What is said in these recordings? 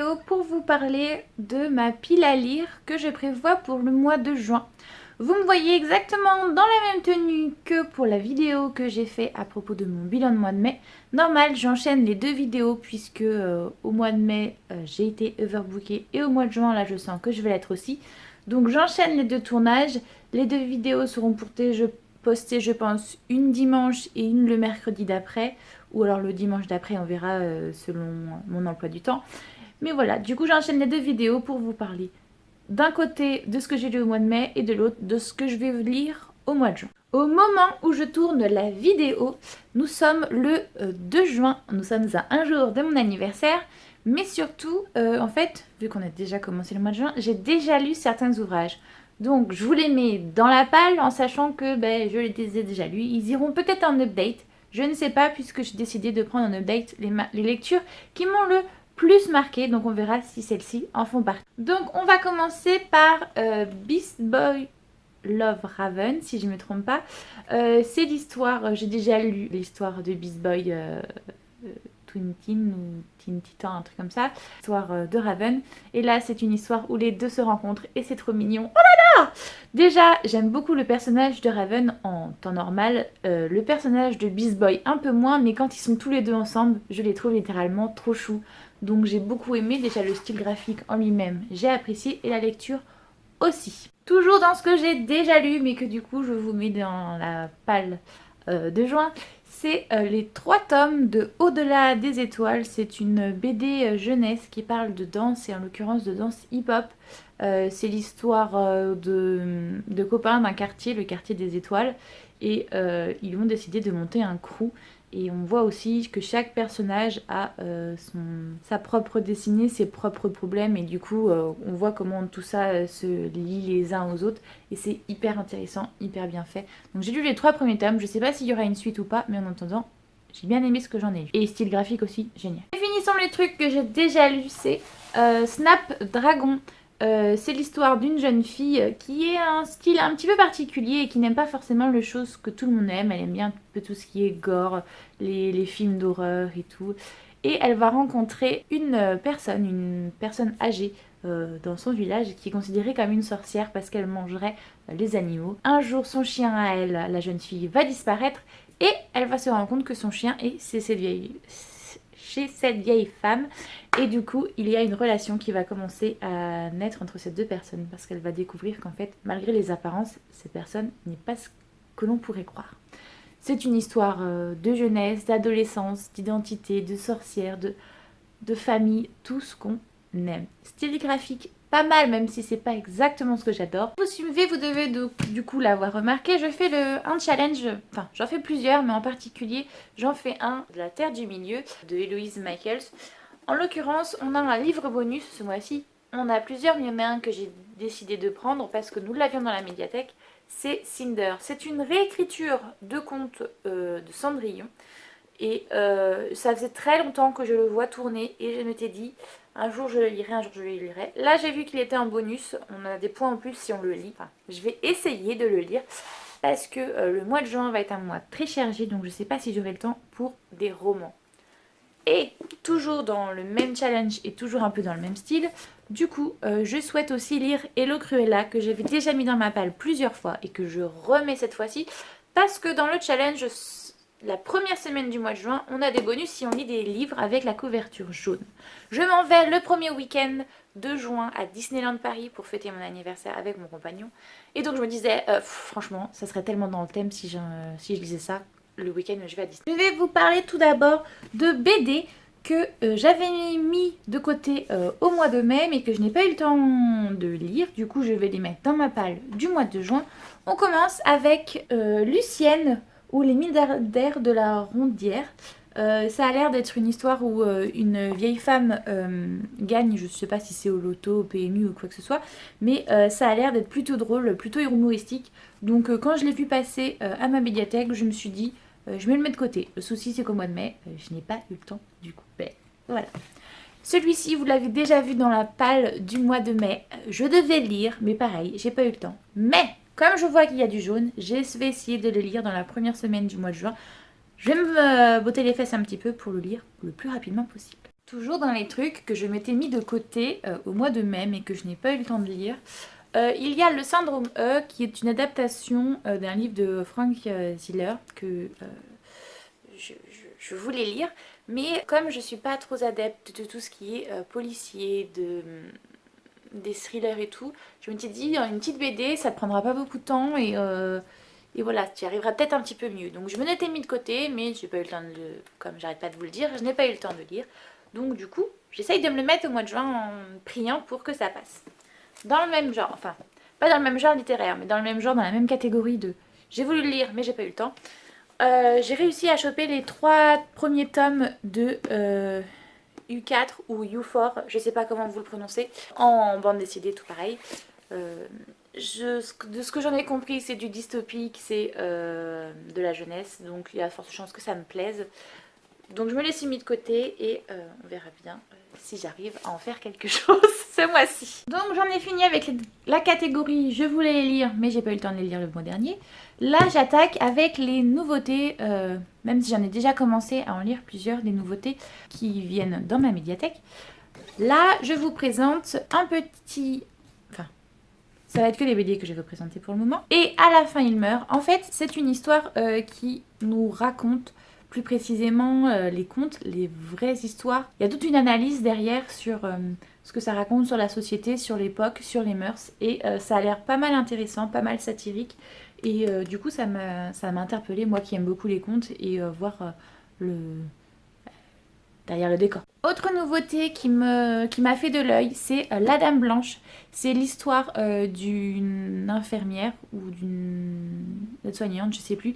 vidéo pour vous parler de ma pile à lire que je prévois pour le mois de juin. Vous me voyez exactement dans la même tenue que pour la vidéo que j'ai fait à propos de mon bilan de mois de mai. Normal, j'enchaîne les deux vidéos puisque au mois de mai j'ai été overbookée et au mois de juin là je sens que je vais l'être aussi. Donc j'enchaîne les deux tournages. Les deux vidéos seront postées je pense une dimanche et une le mercredi d'après. Ou alors le dimanche d'après, on verra selon mon emploi du temps. Mais voilà, du coup j'enchaîne les deux vidéos pour vous parler d'un côté de ce que j'ai lu au mois de mai et de l'autre de ce que je vais lire au mois de juin. Au moment où je tourne la vidéo, nous sommes le 2 juin, nous sommes à un jour de mon anniversaire. Mais surtout, en fait, vu qu'on a déjà commencé le mois de juin, j'ai déjà lu certains ouvrages. Donc je vous les mets dans la palle en sachant que je les ai déjà lus. Ils iront peut-être en update. Je ne sais pas puisque j'ai décidé de prendre en update les lectures qui m'ont le plus marqué. Donc on verra si celles-ci en font partie. Donc on va commencer par Beast Boy Love Raven, si je ne me trompe pas. C'est l'histoire, j'ai déjà lu l'histoire de Beast Boy Twin Teen ou Teen Titan, un truc comme ça. L'histoire de Raven. Et là c'est une histoire où les deux se rencontrent et c'est trop mignon. Oh là là! Déjà, j'aime beaucoup le personnage de Raven en temps normal, le personnage de Beast Boy un peu moins, mais quand ils sont tous les deux ensemble, je les trouve littéralement trop choux. Donc j'ai beaucoup aimé, déjà le style graphique en lui-même, j'ai apprécié, et la lecture aussi. Toujours dans ce que j'ai déjà lu, mais que du coup je vous mets dans la palle de juin, c'est les 3 tomes de Au-delà des étoiles. C'est une BD jeunesse qui parle de danse, et en l'occurrence de danse hip-hop. C'est l'histoire de copains d'un quartier, le quartier des étoiles, et ils ont décidé de monter un crew. Et on voit aussi que chaque personnage a sa propre destinée, ses propres problèmes, et du coup on voit comment tout ça se lie les uns aux autres, et c'est hyper intéressant, hyper bien fait. Donc j'ai lu les 3 premiers tomes, je sais pas s'il y aura une suite ou pas, mais en attendant j'ai bien aimé ce que j'en ai lu. Et style graphique aussi, génial. Et finissons les trucs que j'ai déjà lus, c'est Snapdragon. C'est l'histoire d'une jeune fille qui a un style un petit peu particulier et qui n'aime pas forcément les choses que tout le monde aime. Elle aime bien un peu tout ce qui est gore, les films d'horreur et tout. Et elle va rencontrer une personne âgée dans son village qui est considérée comme une sorcière parce qu'elle mangerait les animaux. Un jour, son chien à elle, la jeune fille, va disparaître et elle va se rendre compte que son chien est chez cette vieille femme, et du coup il y a une relation qui va commencer à naître entre ces deux personnes parce qu'elle va découvrir qu'en fait malgré les apparences cette personne n'est pas ce que l'on pourrait croire. C'est une histoire de jeunesse, d'adolescence, d'identité, de sorcière, de famille, tout ce qu'on aime. Style graphique pas mal, même si c'est pas exactement ce que j'adore. Vous suivez, vous devez du coup l'avoir remarqué, je fais un challenge, enfin j'en fais plusieurs, mais en particulier j'en fais un de la Terre du Milieu de Eloise Michaels. En l'occurrence, on a un livre bonus ce mois-ci. On a plusieurs, mais il y en a un que j'ai décidé de prendre parce que nous l'avions dans la médiathèque. C'est Cinder. C'est une réécriture de contes de Cendrillon. Et ça faisait très longtemps que je le vois tourner et je m'étais dit un jour je le lirai, un jour je le lirai. Là j'ai vu qu'il était en bonus, on a des points en plus si on le lit. Enfin, je vais essayer de le lire parce que le mois de juin va être un mois très chargé, donc je ne sais pas si j'aurai le temps pour des romans. Et toujours dans le même challenge et toujours un peu dans le même style, du coup je souhaite aussi lire Hello Cruella que j'avais déjà mis dans ma palle plusieurs fois et que je remets cette fois-ci parce que dans le challenge la première semaine du mois de juin, on a des bonus si on lit des livres avec la couverture jaune. Je m'en vais le premier week-end de juin à Disneyland Paris pour fêter mon anniversaire avec mon compagnon. Et donc je me disais, franchement, ça serait tellement dans le thème si je lisais ça le week-end où je vais à Disney. Je vais vous parler tout d'abord de BD que j'avais mis de côté au mois de mai, mais que je n'ai pas eu le temps de lire. Du coup, je vais les mettre dans ma palle du mois de juin. On commence avec Lucienne, ou les milliardaires de la Rondière. Ça a l'air d'être une histoire où une vieille femme gagne, je ne sais pas si c'est au loto, au PMU ou quoi que ce soit, mais ça a l'air d'être plutôt drôle, plutôt humoristique. Donc quand je l'ai vu passer à ma médiathèque, je me suis dit, je vais le mettre de côté. Le souci c'est qu'au mois de mai, je n'ai pas eu le temps du coup. Voilà. Celui-ci, vous l'avez déjà vu dans la palle du mois de mai. Je devais le lire, mais pareil, j'ai pas eu le temps. Mais comme je vois qu'il y a du jaune, je vais essayer de le lire dans la première semaine du mois de juin. Je vais me botter les fesses un petit peu pour le lire le plus rapidement possible. Toujours dans les trucs que je m'étais mis de côté au mois de mai mais que je n'ai pas eu le temps de lire, il y a Le Syndrome E qui est une adaptation d'un livre de Frank Ziller que je voulais lire. Mais comme je suis pas trop adepte de tout ce qui est policier, des thrillers et tout, je me suis dit une petite BD ça te prendra pas beaucoup de temps et voilà, tu y arriveras peut-être un petit peu mieux. Donc je me l'étais mis de côté mais j'ai pas eu le temps de le... Comme j'arrête pas de vous le dire, je n'ai pas eu le temps de lire. Donc du coup, j'essaye de me le mettre au mois de juin en priant pour que ça passe. Dans le même genre, enfin, pas dans le même genre littéraire, mais dans le même genre, dans la même catégorie de... J'ai voulu le lire, mais j'ai pas eu le temps. J'ai réussi à choper les 3 premiers tomes de U4 ou U4, je sais pas comment vous le prononcez, en bande dessinée, tout pareil. De ce que j'en ai compris, c'est du dystopique, c'est de la jeunesse, donc il y a forte chance que ça me plaise. Donc je me les ai mis de côté et on verra bien si j'arrive à en faire quelque chose ce mois-ci. Donc j'en ai fini avec la catégorie je voulais les lire mais j'ai pas eu le temps de les lire le mois dernier. Là j'attaque avec les nouveautés, même si j'en ai déjà commencé à en lire plusieurs des nouveautés qui viennent dans ma médiathèque. Là je vous présente un petit... Enfin, ça va être que les BD que je vais vous présenter pour le moment. Et à la fin il meurt. En fait c'est une histoire qui nous raconte plus précisément les contes, les vraies histoires. Il y a toute une analyse derrière sur ce que ça raconte sur la société, sur l'époque, sur les mœurs. Et ça a l'air pas mal intéressant, pas mal satirique. Et du coup, ça m'a interpellée, moi qui aime beaucoup les contes, et voir derrière le décor. Autre nouveauté qui m'a fait de l'œil, c'est La Dame Blanche. C'est l'histoire d'une infirmière ou d'une aide-soignante, je sais plus,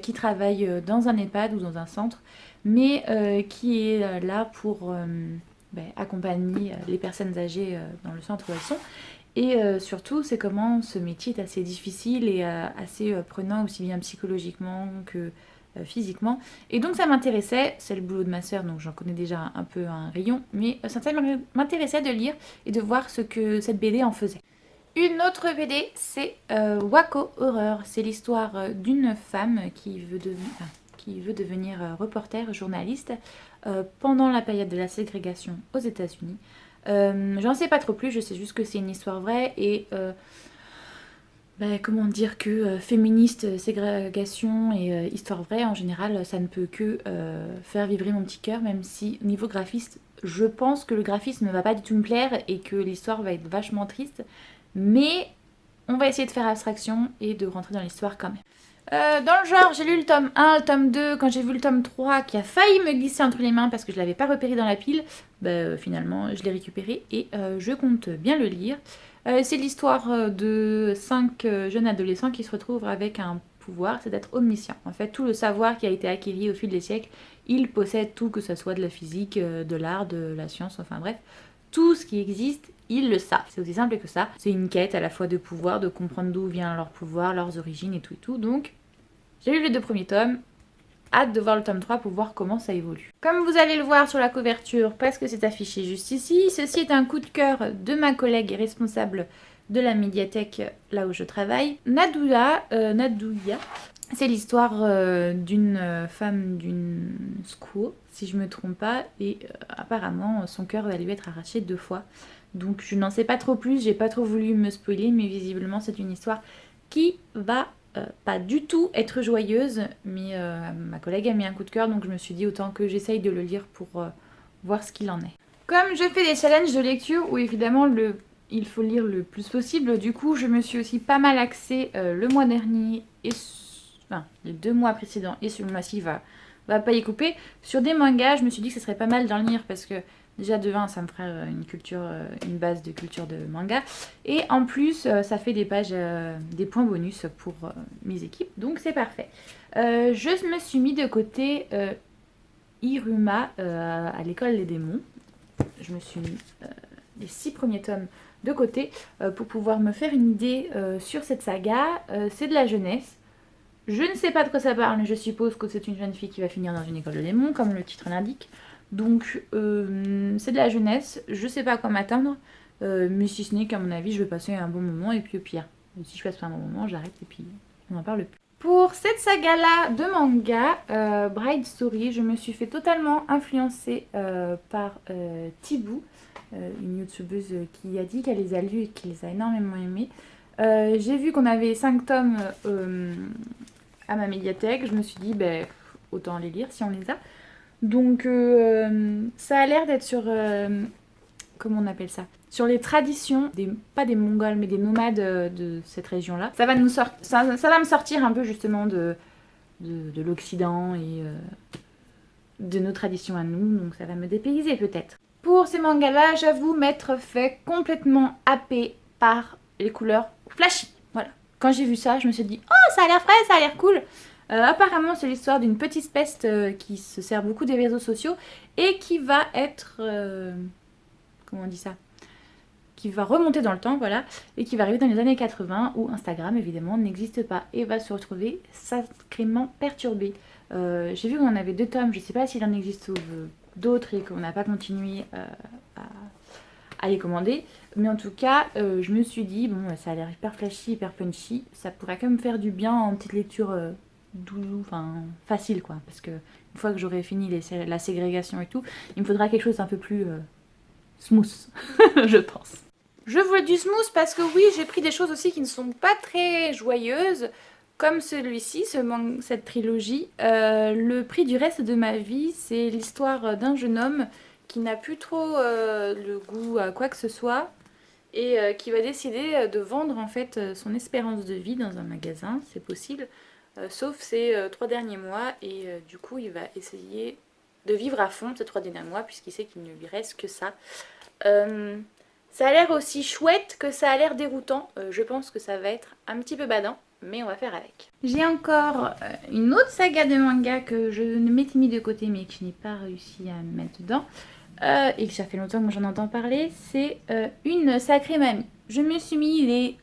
qui travaille dans un EHPAD ou dans un centre, mais qui est là pour accompagner les personnes âgées dans le centre où elles sont. Et surtout, c'est comment ce métier est assez difficile et assez prenant aussi bien psychologiquement que physiquement. Et donc ça m'intéressait, c'est le boulot de ma sœur, donc j'en connais déjà un peu un rayon, mais ça m'intéressait de lire et de voir ce que cette BD en faisait. Une autre BD, c'est Wako Horror. C'est l'histoire d'une femme qui veut devenir reporter, journaliste pendant la période de la ségrégation aux États-Unis. J'en sais pas trop plus, je sais juste que c'est une histoire vraie et comment dire que féministe, ségrégation et histoire vraie, en général, ça ne peut que faire vibrer mon petit cœur, même si au niveau graphiste, je pense que le graphisme ne va pas du tout me plaire et que l'histoire va être vachement triste. Mais on va essayer de faire abstraction et de rentrer dans l'histoire quand même. Dans le genre, j'ai lu le tome 1, le tome 2, quand j'ai vu le tome 3 qui a failli me glisser entre les mains parce que je ne l'avais pas repéré dans la pile, finalement je l'ai récupéré et je compte bien le lire. C'est l'histoire de 5 jeunes adolescents qui se retrouvent avec un pouvoir, c'est d'être omniscient. En fait, tout le savoir qui a été acquis au fil des siècles, ils possèdent tout, que ce soit de la physique, de l'art, de la science, enfin bref, tout ce qui existe, ils le savent. C'est aussi simple que ça. C'est une quête à la fois de pouvoir, de comprendre d'où vient leur pouvoir, leurs origines et tout et tout. Donc, j'ai lu les 2 premiers tomes. Hâte de voir le tome 3 pour voir comment ça évolue. Comme vous allez le voir sur la couverture, parce que c'est affiché juste ici, ceci est un coup de cœur de ma collègue et responsable de la médiathèque là où je travaille, Nadouya. C'est l'histoire d'une femme d'une squaw, si je me trompe pas, et apparemment son cœur va lui être arraché 2 fois. Donc je n'en sais pas trop plus, j'ai pas trop voulu me spoiler, mais visiblement c'est une histoire qui va pas du tout être joyeuse, mais ma collègue a mis un coup de cœur, donc je me suis dit autant que j'essaye de le lire pour voir ce qu'il en est. Comme je fais des challenges de lecture où évidemment il faut lire le plus possible, du coup je me suis aussi pas mal axée le mois dernier et les 2 mois précédents et ce mois-ci va pas y couper. Sur des mangas, je me suis dit que ce serait pas mal d'en lire parce que déjà de 1, ça me ferait une base de culture de manga. Et en plus, ça fait des pages, des points bonus pour mes équipes. Donc c'est parfait. Je me suis mis de côté Iruma à l'école des démons. Je me suis mis les 6 premiers tomes de côté pour pouvoir me faire une idée sur cette saga. C'est de la jeunesse. Je ne sais pas de quoi ça parle, mais je suppose que c'est une jeune fille qui va finir dans une école de démons, comme le titre l'indique. Donc c'est de la jeunesse, je sais pas à quoi m'attendre, mais si ce n'est qu'à mon avis je vais passer un bon moment et puis au pire, si je passe pas un bon moment j'arrête et puis on n'en parle plus. Pour cette saga-là de manga, Bride Story, je me suis fait totalement influencer par Tibou, une youtubeuse qui a dit qu'elle les a lus et qui les a énormément aimés. J'ai vu qu'on avait 5 tomes à ma médiathèque, je me suis dit ben, autant les lire si on les a. Donc ça a l'air d'être sur, comment on appelle ça, sur les traditions, pas des Mongols mais des nomades de cette région-là. Ça va me sortir un peu justement de l'Occident et de nos traditions à nous, donc ça va me dépayser peut-être. Pour ces mangas-là, j'avoue m'être fait complètement happer par les couleurs flashy. Voilà. Quand j'ai vu ça, je me suis dit « Oh, ça a l'air frais, ça a l'air cool !» Apparemment, c'est l'histoire d'une petite peste qui se sert beaucoup des réseaux sociaux et qui va être... comment on dit ça, qui va remonter dans le temps, voilà, et qui va arriver dans les années 80 où Instagram, évidemment, n'existe pas et va se retrouver sacrément perturbé. J'ai vu qu'on en avait 2 tomes, je ne sais pas s'il en existe d'autres et qu'on n'a pas continué à les commander. Mais en tout cas, je me suis dit, bon, ça a l'air hyper flashy, hyper punchy, ça pourrait quand même faire du bien en petite lecture doudou, enfin facile quoi. Parce que une fois que j'aurai fini la ségrégation et tout, il me faudra quelque chose d'un peu plus smooth, je pense. Je voulais du smooth parce que oui, j'ai pris des choses aussi qui ne sont pas très joyeuses, comme celui-ci, cette trilogie. Le prix du reste de ma vie, c'est l'histoire d'un jeune homme qui n'a plus trop le goût à quoi que ce soit et qui va décider de vendre en fait son espérance de vie dans un magasin, c'est possible, sauf ces 3 derniers mois et du coup il va essayer de vivre à fond ces 3 derniers mois puisqu'il sait qu'il ne lui reste que ça. Ça a l'air aussi chouette que ça a l'air déroutant, je pense que ça va être un petit peu badant, mais on va faire avec. J'ai encore une autre saga de manga que je m'étais mis de côté mais que je n'ai pas réussi à mettre dedans. Et que ça fait longtemps que j'en entends parler, c'est Une sacrée mamie. Je me suis mis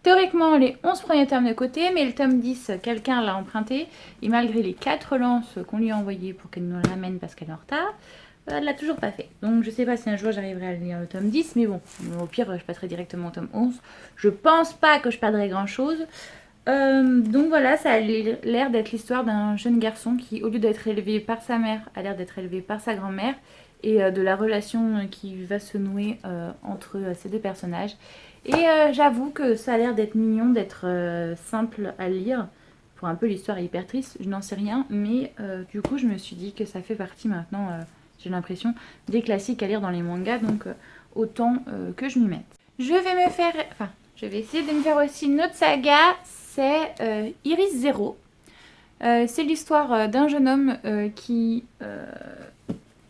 théoriquement les 11 premiers tomes de côté, mais le tome 10, quelqu'un l'a emprunté, et malgré les 4 lances qu'on lui a envoyées pour qu'elle nous ramène parce qu'elle est en retard, elle l'a toujours pas fait. Donc je sais pas si un jour j'arriverai à lire le tome 10, mais bon, au pire je passerai directement au tome 11. Je pense pas que je perdrai grand chose. Donc voilà, ça a l'air d'être l'histoire d'un jeune garçon qui, au lieu d'être élevé par sa mère, a l'air d'être élevé par sa grand-mère, et de la relation qui va se nouer entre ces 2 personnages. Et j'avoue que ça a l'air d'être mignon, d'être simple à lire. Pour un peu l'histoire est hyper triste, je n'en sais rien, mais du coup je me suis dit que ça fait partie maintenant, j'ai l'impression, des classiques à lire dans les mangas, donc autant que je m'y mette. Je vais essayer de me faire aussi une autre saga, c'est Iris Zero. C'est l'histoire d'un jeune homme qui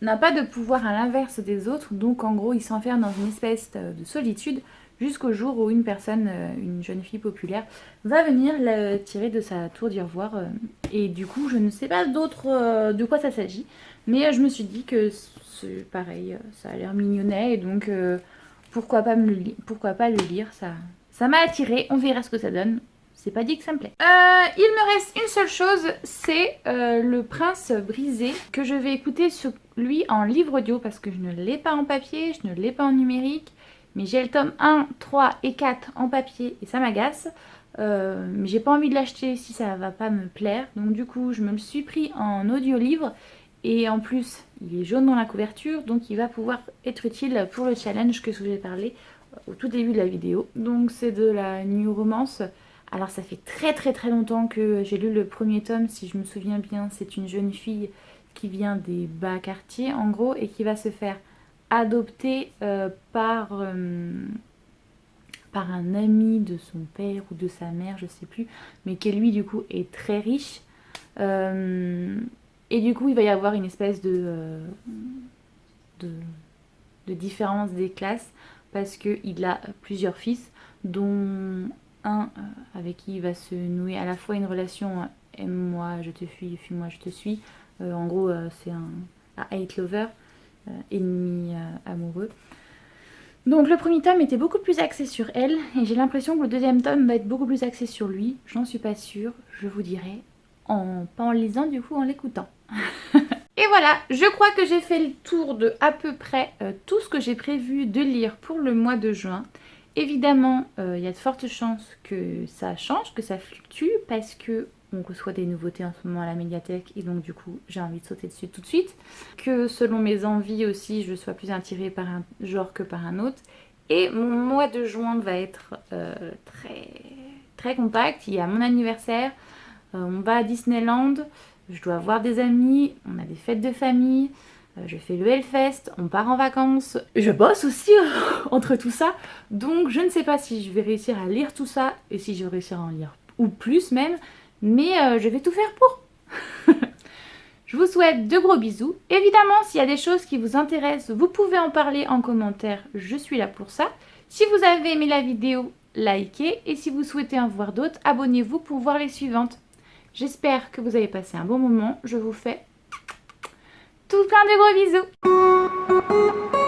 n'a pas de pouvoir à l'inverse des autres, donc en gros il s'enferme dans une espèce de solitude jusqu'au jour où une personne, une jeune fille populaire, va venir le tirer de sa tour d'ivoire. Et du coup je ne sais pas d'autre de quoi ça s'agit, mais je me suis dit que c'est pareil, ça a l'air mignonnet, et donc pourquoi pas le lire, ça m'a attiré, on verra ce que ça donne. C'est pas dit que ça me plaît. Il me reste une seule chose, c'est Le Prince Brisé, que je vais écouter sur lui en livre audio parce que je ne l'ai pas en papier, je ne l'ai pas en numérique. Mais j'ai le tome 1, 3 et 4 en papier et ça m'agace. Mais j'ai pas envie de l'acheter si ça va pas me plaire. Donc du coup, je me le suis pris en audio-livre. Et en plus, il est jaune dans la couverture, donc il va pouvoir être utile pour le challenge que je vous ai parlé au tout début de la vidéo. Donc c'est de la New Romance. Alors ça fait très longtemps que j'ai lu le premier tome, si je me souviens bien, c'est une jeune fille qui vient des bas quartiers en gros et qui va se faire adopter par un ami de son père ou de sa mère, je sais plus, mais qui lui du coup est très riche. Et du coup il va y avoir une espèce de différence des classes parce qu'il a plusieurs fils, dont un avec qui il va se nouer à la fois une relation aime-moi, je te fuis, fuis-moi, je te suis. En gros, c'est un hate lover, ennemi amoureux. Donc le premier tome était beaucoup plus axé sur elle, et j'ai l'impression que le deuxième tome va être beaucoup plus axé sur lui. J'en suis pas sûre, je vous dirai, pas en lisant, du coup en l'écoutant. Et voilà, je crois que j'ai fait le tour de à peu près tout ce que j'ai prévu de lire pour le mois de juin. Évidemment, il y a de fortes chances que ça change, que ça fluctue, parce que on reçoit des nouveautés en ce moment à la médiathèque et donc du coup j'ai envie de sauter dessus tout de suite. Que selon mes envies aussi, je sois plus attirée par un genre que par un autre. Et mon mois de juin va être très compact. Il y a mon anniversaire, on va à Disneyland, je dois voir des amis, on a des fêtes de famille, je fais le Hellfest, on part en vacances. Je bosse aussi entre tout ça, donc je ne sais pas si je vais réussir à lire tout ça et si je vais réussir à en lire ou plus même, mais je vais tout faire pour. Je vous souhaite de gros bisous. Évidemment, s'il y a des choses qui vous intéressent, vous pouvez en parler en commentaire, je suis là pour ça. Si vous avez aimé la vidéo, likez, et si vous souhaitez en voir d'autres, abonnez-vous pour voir les suivantes. J'espère que vous avez passé un bon moment, je vous fais tout plein de gros bisous.